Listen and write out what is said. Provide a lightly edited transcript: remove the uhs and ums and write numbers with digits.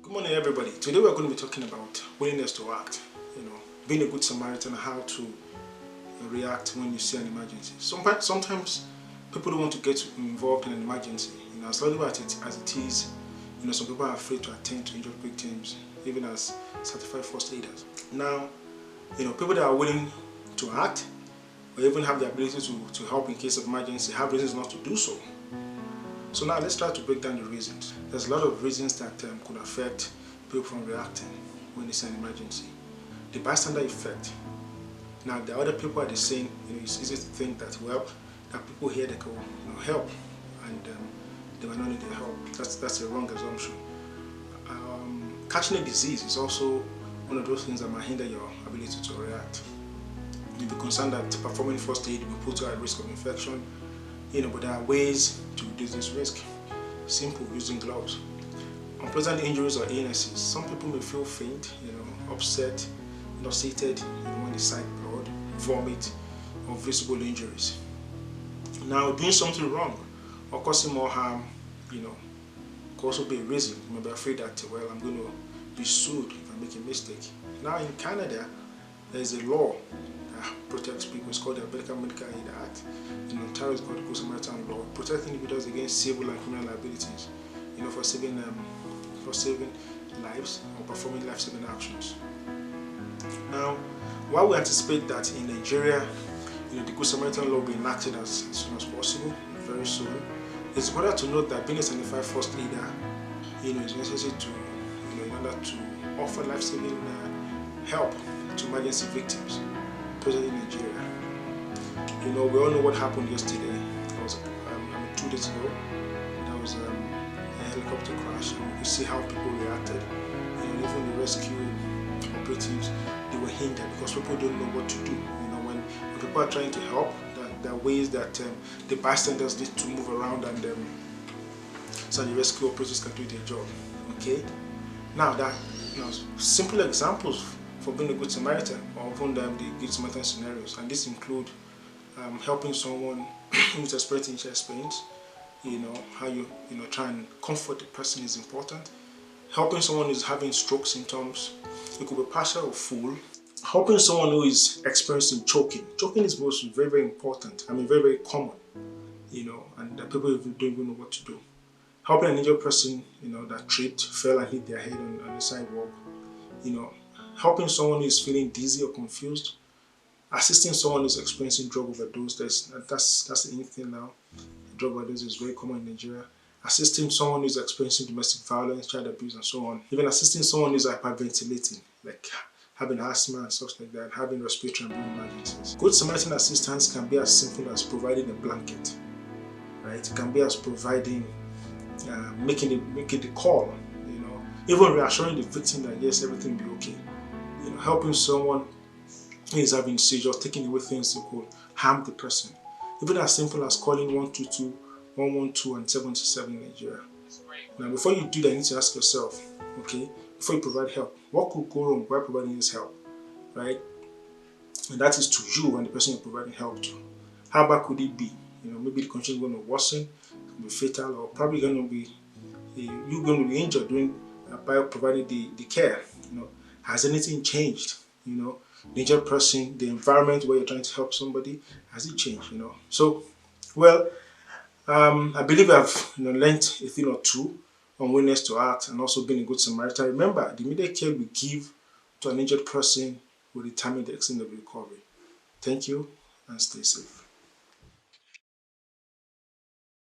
Good morning, everybody. Today we're going to be talking about willingness to act. Being a good Samaritan, how to react when you see an emergency. Sometimes people don't want to get involved in an emergency. As little as it is, some people are afraid to attend to injured victims, even as certified first aiders. Now, people that are willing to act or even have the ability to help in case of emergency have reasons not to do so. So now let's try to break down the reasons. There's a lot of reasons that could affect people from reacting when it's an emergency. The bystander effect. Now the other people are the same. It's easy to think that that people here they can help, and they might not need their help. That's a wrong assumption. Catching a disease is also one of those things that might hinder your ability to react. You'll be concerned that performing first aid will put you at risk of infection. But there are ways to reduce this risk. Simple, using gloves. Unpleasant injuries or illnesses. Some people may feel faint, upset, nauseated, when they sight blood, vomit, or visible injuries. Now, doing something wrong or causing more harm, could also be a reason. You may be afraid that, I'm going to be sued if I make a mistake. Now, in Canada, there is a law that protects people. It's called the American Medical Aid Act. In Ontario, it's called the Good Samaritan Law. It protects individuals against civil and criminal liabilities, for saving lives or performing life-saving actions. Now, while we anticipate that in Nigeria, the Good Samaritan Law will be enacted as soon as possible, very soon, it's important to note that being a certified first aider, is necessary to, in order to offer life-saving help to emergency victims present in Nigeria. We all know what happened yesterday. That was 2 days ago. There was a helicopter crash, and we could see how people reacted. Even the rescue operatives, they were hindered because people don't know what to do. When people are trying to help, there are ways that the bystanders need to move around, and so the rescue operatives can do their job. Okay. Now that simple examples for being a good Samaritan, or even the good Samaritan scenarios, and this include helping someone who's experiencing chest pains. How you try and comfort the person is important. Helping someone who's having stroke symptoms, it could be partial or full. Helping someone who is experiencing choking. Choking is very, very important. Very, very common. And people don't even know what to do. Helping an injured person, that tripped, fell and hit their head on the sidewalk. Helping someone who is feeling dizzy or confused. Assisting someone who is experiencing drug overdose. That's the thing now. Drug overdose is very common in Nigeria. Assisting someone who is experiencing domestic violence, child abuse, and so on. Even assisting someone who is hyperventilating, like having asthma and stuff like that, having respiratory and breathing emergencies. Good Samaritan assistance can be as simple as providing a blanket, right? It can be as providing, making the call, even reassuring the victim that yes, everything will be okay. Helping someone who is having seizures, taking away things that could harm the person. Even as simple as calling 122, 112 and 727 in Nigeria. Now before you do that, you need to ask yourself, okay, before you provide help, what could go wrong by providing this help, right? And that is to you and the person you're providing help to. How bad could it be? Maybe the condition is going to worsen, it could be fatal, or probably going to be, you're going to be injured by providing the care. Has anything changed? The injured person, the environment where you're trying to help somebody, has it changed? So, I believe I've learned a thing or two on willingness to act and also being a good Samaritan. Remember, the immediate care we give to an injured person will determine the extent of recovery. Thank you and stay safe.